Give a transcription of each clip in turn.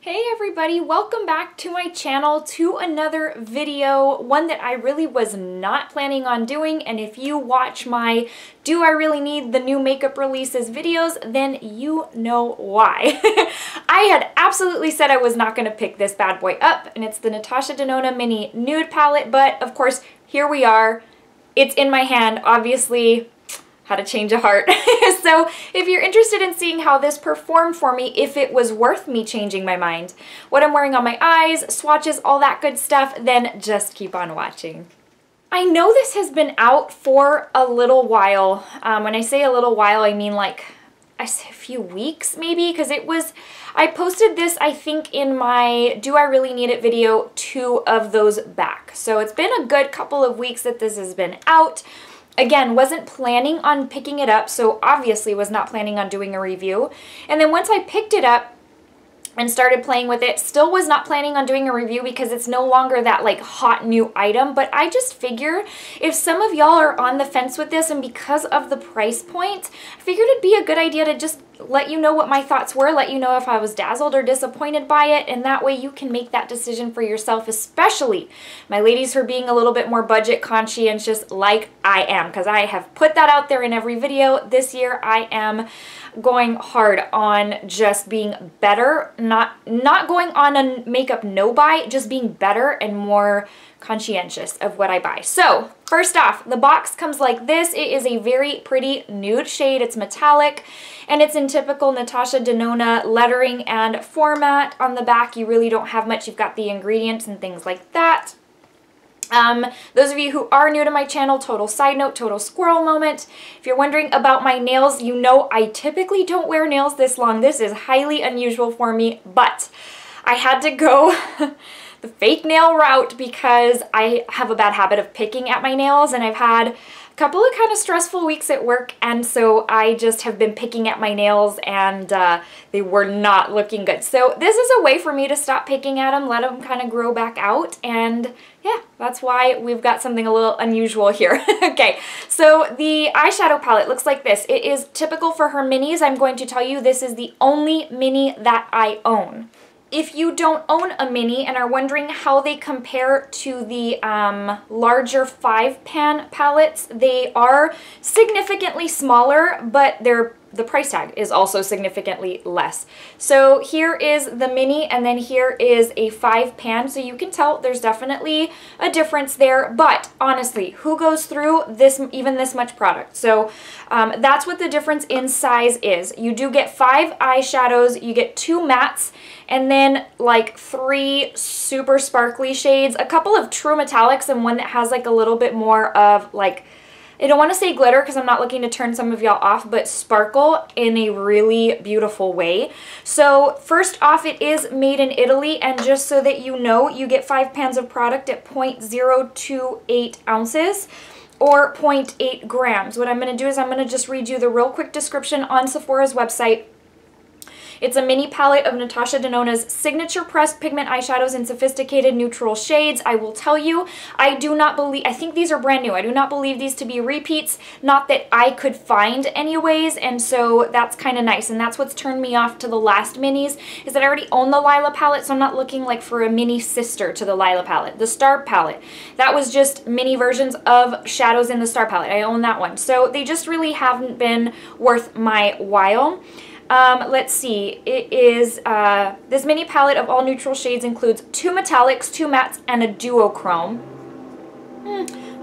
Hey everybody, welcome back to my channel, to another video, one that I really was not planning on doing, and if you watch my Do I Really Need the New Makeup Releases videos, then you know why. I had absolutely said I was not going to pick this bad boy up, and it's the Natasha Denona Mini Nude palette, but of course, here we are. It's in my hand, obviously. Had to change a heart. So if you're interested in seeing how this performed for me, if it was worth me changing my mind, what I'm wearing on my eyes, swatches, all that good stuff, then just keep on watching. I know this has been out for a little while. When I say a little while, I mean like a few weeks maybe, because I posted this I think in my Do I Really Need It video 2 of those back. So it's been a good couple of weeks that this has been out. Again, wasn't planning on picking it up, so obviously was not planning on doing a review. And then once I picked it up and started playing with it, still was not planning on doing a review because it's no longer that like hot new item, but I just figure if some of y'all are on the fence with this and because of the price point, I figured it'd be a good idea to just let you know what my thoughts were, let you know if I was dazzled or disappointed by it, and that way you can make that decision for yourself, especially my ladies who are being a little bit more budget conscientious like I am, because I have put that out there in every video. This year I am going hard on just being better, not going on a makeup no buy, just being better and more conscientious of what I buy. So first off, the box comes like this. It is a very pretty nude shade. It's metallic and it's in typical Natasha Denona lettering and format. On the back you really don't have much. You've got the ingredients and things like that. Those of you who are new to my channel, total side note, total squirrel moment. If you're wondering about my nails, you know I typically don't wear nails this long. This is highly unusual for me, but I had to go the fake nail route because I have a bad habit of picking at my nails, and I've had a couple of kind of stressful weeks at work, and so I just have been picking at my nails and they were not looking good. So this is a way for me to stop picking at them, let them kind of grow back out, and yeah, that's why we've got something a little unusual here. Okay, so the eyeshadow palette looks like this. It is typical for her minis. I'm going to tell you this is the only mini that I own. If you don't own a mini and are wondering how they compare to the larger 5-pan palettes, they are significantly smaller, but the price tag is also significantly less. So here is the mini and then here is a 5-pan, so you can tell there's definitely a difference there, but honestly, who goes through even this much product? So that's what the difference in size is. You do get 5 eyeshadows, you get 2 mattes, and then like 3 super sparkly shades, a couple of true metallics, and one that has like a little bit more of like, I don't want to say glitter because I'm not looking to turn some of y'all off, but sparkle in a really beautiful way. So first off, it is made in Italy, and just so that you know, you get 5 pans of product at 0.028 ounces or 0.8 grams. What I'm going to do is I'm going to just read you the real quick description on Sephora's website. It's a mini palette of Natasha Denona's signature pressed pigment eyeshadows in sophisticated neutral shades. I will tell you, I think these are brand new. I do not believe these to be repeats, not that I could find anyways, and so that's kind of nice, and that's what's turned me off to the last minis, is that I already own the Lila palette, so I'm not looking like for a mini sister to the Lila palette. The Star palette, that was just mini versions of shadows in the Star palette. I own that one. So they just really haven't been worth my while. Let's see, it is, this mini palette of all neutral shades includes 2 metallics, 2 mattes, and a duochrome.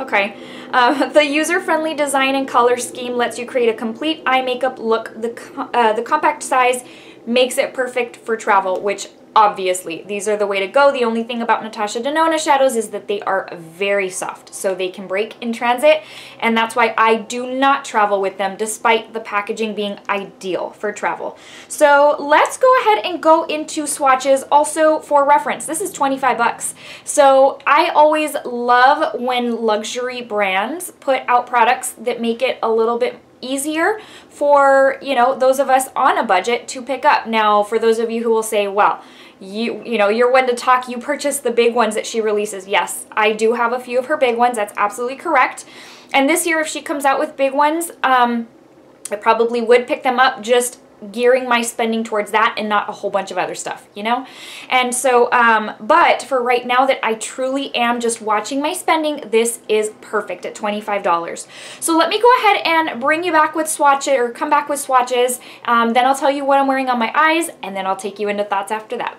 Okay. The user-friendly design and color scheme lets you create a complete eye makeup look. The compact size makes it perfect for travel, which obviously these are the way to go. The only thing about Natasha Denona shadows is that they are very soft, so they can break in transit, and that's why I do not travel with them despite the packaging being ideal for travel. So let's go ahead and go into swatches. Also for reference, this is 25 bucks. So I always love when luxury brands put out products that make it a little bit easier for, you know, those of us on a budget to pick up. Now, for those of you who will say, well, you know, you're one to talk, you purchase the big ones that she releases. Yes, I do have a few of her big ones. That's absolutely correct. And this year, if she comes out with big ones, I probably would pick them up just gearing my spending towards that and not a whole bunch of other stuff, you know? And so, but for right now that I truly am just watching my spending, this is perfect at $25. So let me go ahead and bring you back with swatches, or come back with swatches. Then I'll tell you what I'm wearing on my eyes, and then I'll take you into thoughts after that.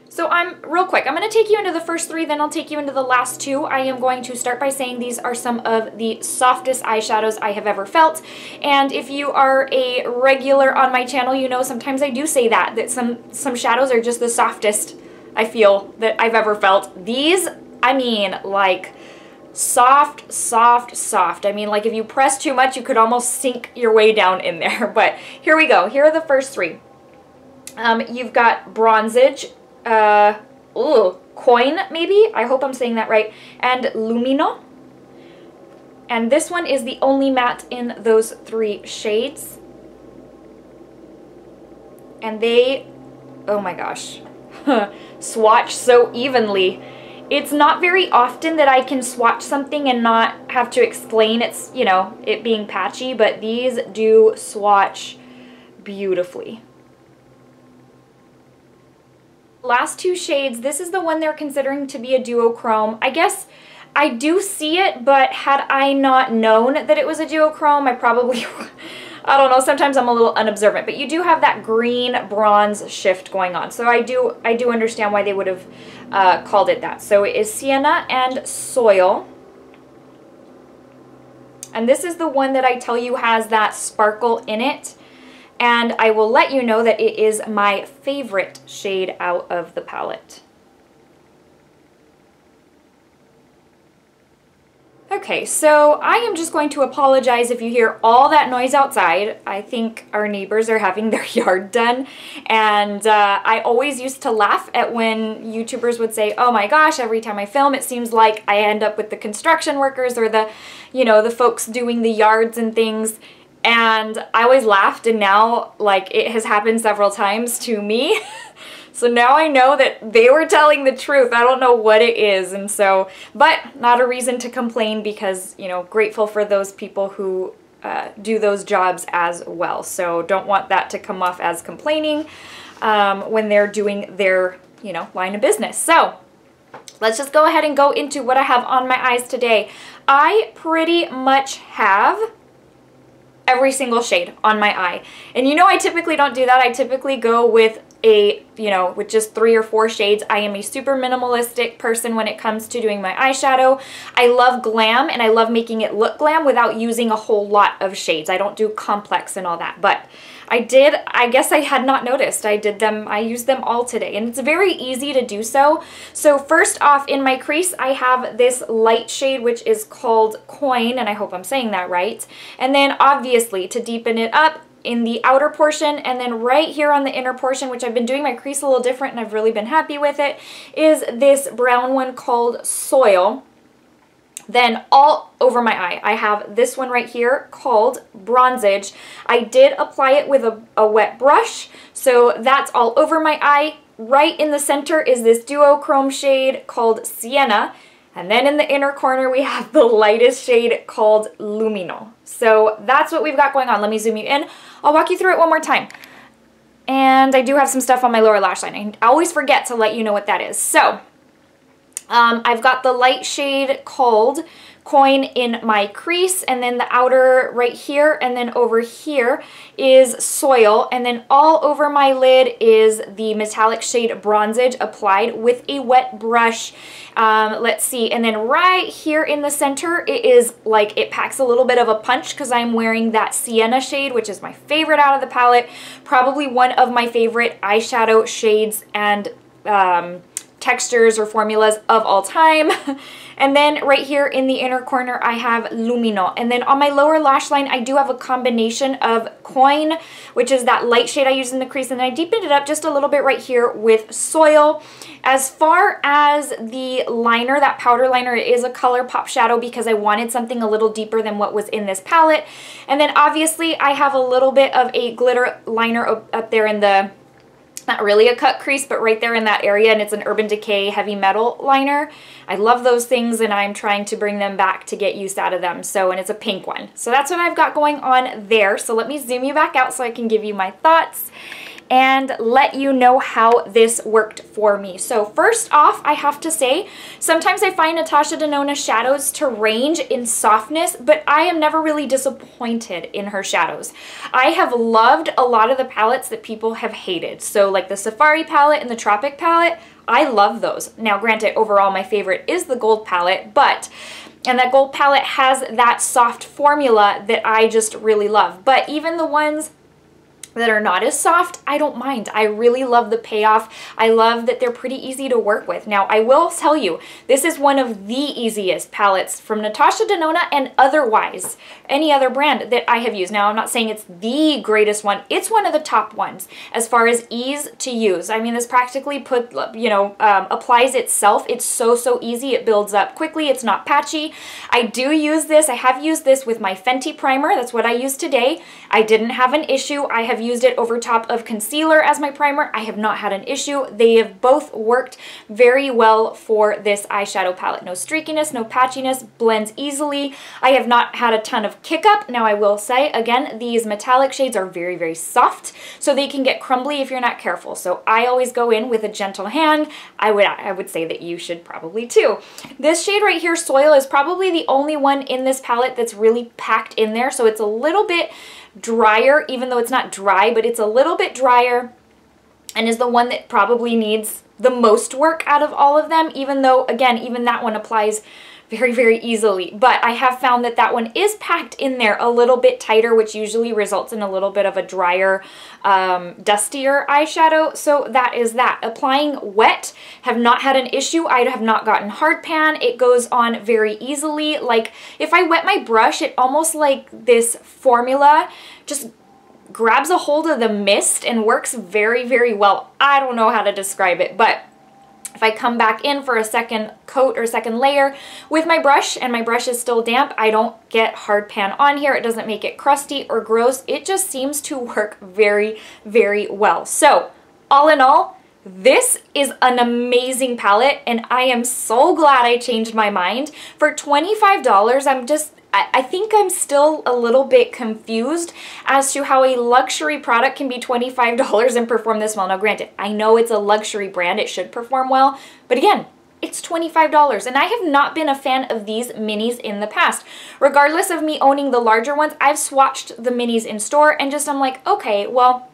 So real quick, I'm going to take you into the first three, then I'll take you into the last two. I am going to start by saying these are some of the softest eyeshadows I have ever felt. And if you are a regular on my channel, you know sometimes I do say that some shadows are just the softest, I feel, that I've ever felt. These, I mean, like soft, soft, soft. I mean, like if you press too much, you could almost sink your way down in there. But here we go. Here are the first three. You've got Bronzage, Coin, maybe? I hope I'm saying that right. And Lumino. And this one is the only matte in those three shades. And they, oh my gosh, swatch so evenly. It's not very often that I can swatch something and not have to explain it's, you know, it being patchy, but these do swatch beautifully. Last two shades, this is the one they're considering to be a duochrome. I guess I do see it, but had I not known that it was a duochrome, I probably, I don't know, sometimes I'm a little unobservant, but you do have that green bronze shift going on. So I do understand why they would have called it that. So it is Sienna and Soil. And this is the one that I tell you has that sparkle in it. And I will let you know that it is my favorite shade out of the palette. Okay, so I am just going to apologize if you hear all that noise outside. I think our neighbors are having their yard done. And I always used to laugh at when YouTubers would say, oh my gosh, every time I film, it seems like I end up with the construction workers or the, you know, the folks doing the yards and things. And I always laughed, and now, like, it has happened several times to me. So now I know that they were telling the truth. I don't know what it is, and so, but not a reason to complain because, you know, grateful for those people who do those jobs as well. So don't want that to come off as complaining when they're doing their, you know, line of business. So let's just go ahead and go into what I have on my eyes today. I pretty much have every single shade on my eye. And you know I typically don't do that. I typically go with with just 3 or 4 shades. I am a super minimalistic person when it comes to doing my eyeshadow. I love glam and I love making it look glam without using a whole lot of shades. I don't do complex and all that, but I guess I had not noticed. I used them all today, and it's very easy to do so. So first off, in my crease, I have this light shade, which is called Coin, and I hope I'm saying that right. And then obviously to deepen it up, in the outer portion, and then right here on the inner portion, which I've been doing my crease a little different and I've really been happy with it, is this brown one called Soil. Then all over my eye, I have this one right here called Bronzage. I did apply it with a wet brush, so that's all over my eye. Right in the center is this duochrome shade called Sienna. And then in the inner corner, we have the lightest shade called Lumino. So that's what we've got going on. Let me zoom you in. I'll walk you through it one more time. And I do have some stuff on my lower lash line. I always forget to let you know what that is. So I've got the light shade called Coin in my crease, and then the outer right here, and then over here is Soil, and then all over my lid is the metallic shade Bronzage applied with a wet brush. Let's see, and then right here in the center, it is like it packs a little bit of a punch because I'm wearing that Sienna shade, which is my favorite out of the palette, probably one of my favorite eyeshadow shades and textures or formulas of all time. And then right here in the inner corner, I have Lumino. And then on my lower lash line, I do have a combination of Coin, which is that light shade I use in the crease, and then I deepened it up just a little bit right here with Soil. As far as the liner, that powder liner, it is a ColourPop shadow because I wanted something a little deeper than what was in this palette. And then obviously I have a little bit of a glitter liner up there in the not really a cut crease, but right there in that area, and it's an Urban Decay Heavy Metal liner. I love those things, and I'm trying to bring them back to get use out of them. So, and it's a pink one. So that's what I've got going on there. So let me zoom you back out so I can give you my thoughts and let you know how this worked for me. So first off, I have to say, sometimes I find Natasha Denona shadows to range in softness, but I am never really disappointed in her shadows. I have loved a lot of the palettes that people have hated. So like the Safari palette and the Tropic palette, I love those. Now granted, overall my favorite is the gold palette, and that gold palette has that soft formula that I just really love. But even the ones that are not as soft, I don't mind. I really love the payoff. I love that they're pretty easy to work with. Now, I will tell you, this is one of the easiest palettes from Natasha Denona and otherwise any other brand that I have used. Now, I'm not saying it's the greatest one. It's one of the top ones as far as ease to use. I mean, this practically applies itself. It's so easy. It builds up quickly. It's not patchy. I do use this. I have used this with my Fenty primer. That's what I used today. I didn't have an issue. I have used it over top of concealer as my primer. I have not had an issue. They have both worked very well for this eyeshadow palette. No streakiness, no patchiness, blends easily. I have not had a ton of kick up. Now I will say, again, these metallic shades are very soft, so they can get crumbly if you're not careful. So I always go in with a gentle hand. I would say that you should probably too. This shade right here, Soil, is probably the only one in this palette that's really packed in there. So it's a little bit drier, even though it's not dry, but it's a little bit drier and is the one that probably needs the most work out of all of them, even though, again, even that one applies very easily. But I have found that that one is packed in there a little bit tighter, which usually results in a little bit of a drier, dustier eyeshadow. So that is that. Applying wet, have not had an issue. I have not gotten hard pan. It goes on very easily. Like if I wet my brush, it almost like this formula just grabs a hold of the mist and works very well. I don't know how to describe it, but if I come back in for a second coat or second layer with my brush and my brush is still damp, I don't get hard pan on here. It doesn't make it crusty or gross. It just seems to work very well. So all in all, this is an amazing palette and I am so glad I changed my mind. For $25, I think I'm still a little bit confused as to how a luxury product can be $25 and perform this well. Now granted, I know it's a luxury brand, it should perform well, but again, it's $25 and I have not been a fan of these minis in the past. Regardless of me owning the larger ones, I've swatched the minis in store and I'm like, okay, well,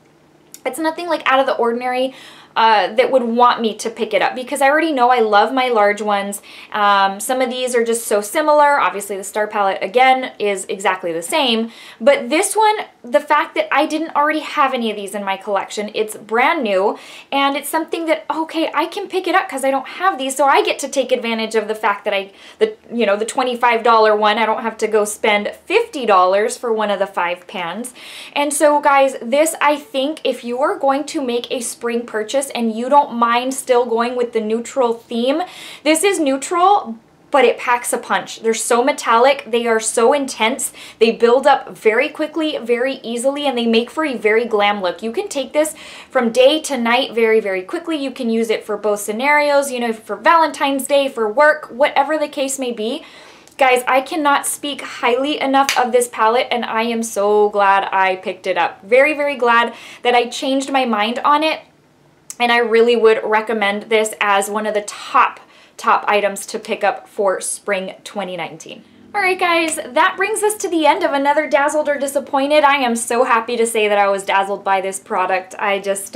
it's nothing like out of the ordinary that would want me to pick it up because I already know I love my large ones. Some of these are just so similar. Obviously the Star palette again is exactly the same, but this one, the fact that I didn't already have any of these in my collection, it's brand new and it's something that, okay, I can pick it up because I don't have these, so I get to take advantage of the fact that the $25 one, I don't have to go spend $50 for one of the 5 pans. And so guys, this, I think if you are going to make a spring purchase and you don't mind still going with the neutral theme, this is neutral, but it packs a punch. They're so metallic, they are so intense, they build up very quickly, very easily, and they make for a very glam look. You can take this from day to night very quickly. You can use it for both scenarios, you know, for Valentine's Day, for work, whatever the case may be. Guys, I cannot speak highly enough of this palette and I am so glad I picked it up. Very glad that I changed my mind on it. And I really would recommend this as one of the top items to pick up for spring 2019. Alright guys, that brings us to the end of another Dazzled or Disappointed. I am so happy to say that I was dazzled by this product. I just,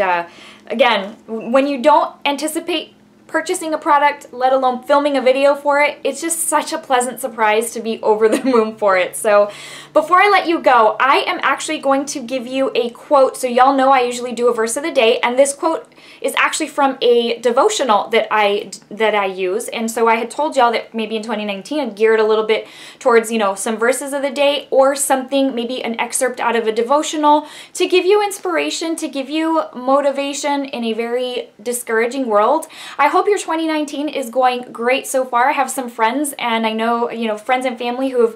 again, when you don't anticipate purchasing a product, let alone filming a video for it, it's just such a pleasant surprise to be over the moon for it. So before I let you go, I am actually going to give you a quote. So y'all know I usually do a verse of the day, and this quote is actually from a devotional that I use. And so I had told y'all that maybe in 2019 I'd gear it a little bit towards, you know, some verses of the day or something, maybe an excerpt out of a devotional to give you inspiration, to give you motivation in a very discouraging world. I hope your 2019 is going great so far. I have some friends, and I know, you know, friends and family who have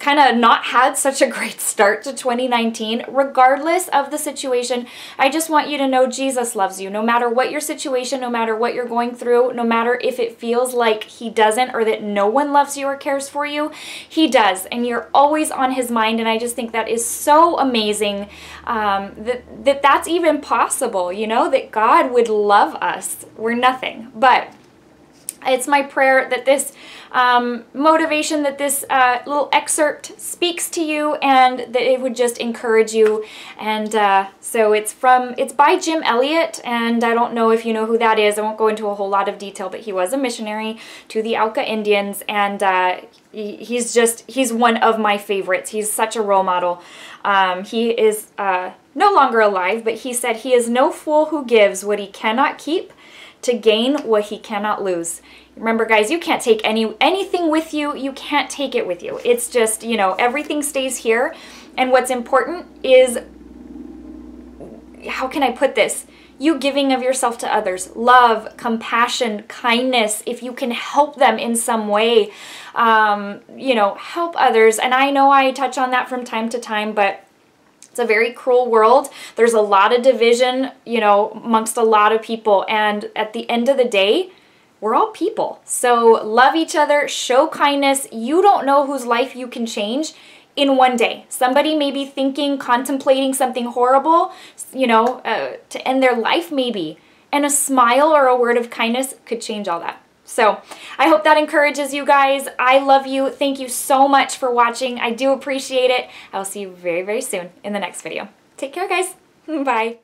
kind of not had such a great start to 2019. Regardless of the situation, I just want you to know Jesus loves you. No matter what your situation, no matter what you're going through, no matter if it feels like he doesn't or that no one loves you or cares for you, he does. And you're always on his mind. And I just think that is so amazing that's even possible, you know, that God would love us. We're nothing. But it's my prayer that this motivation, that this little excerpt speaks to you and that it would just encourage you. And so it's by Jim Elliot, and I don't know if you know who that is. I won't go into a whole lot of detail, but he was a missionary to the Auca Indians, and he's one of my favorites. He's such a role model. He is no longer alive, but he said, "He is no fool who gives what he cannot keep to gain what he cannot lose." Remember, guys, you can't take anything with you. You can't take it with you. It's just, you know, everything stays here. And what's important is, how can I put this? You giving of yourself to others. Love, compassion, kindness. If you can help them in some way, you know, help others. And I know I touch on that from time to time, but it's a very cruel world. There's a lot of division, you know, amongst a lot of people. And at the end of the day, we're all people. So love each other, show kindness. You don't know whose life you can change in one day. Somebody may be thinking, contemplating something horrible, you know, to end their life maybe. And a smile or a word of kindness could change all that. So I hope that encourages you guys. I love you. Thank you so much for watching. I do appreciate it. I'll see you very, very soon in the next video. Take care, guys. Bye.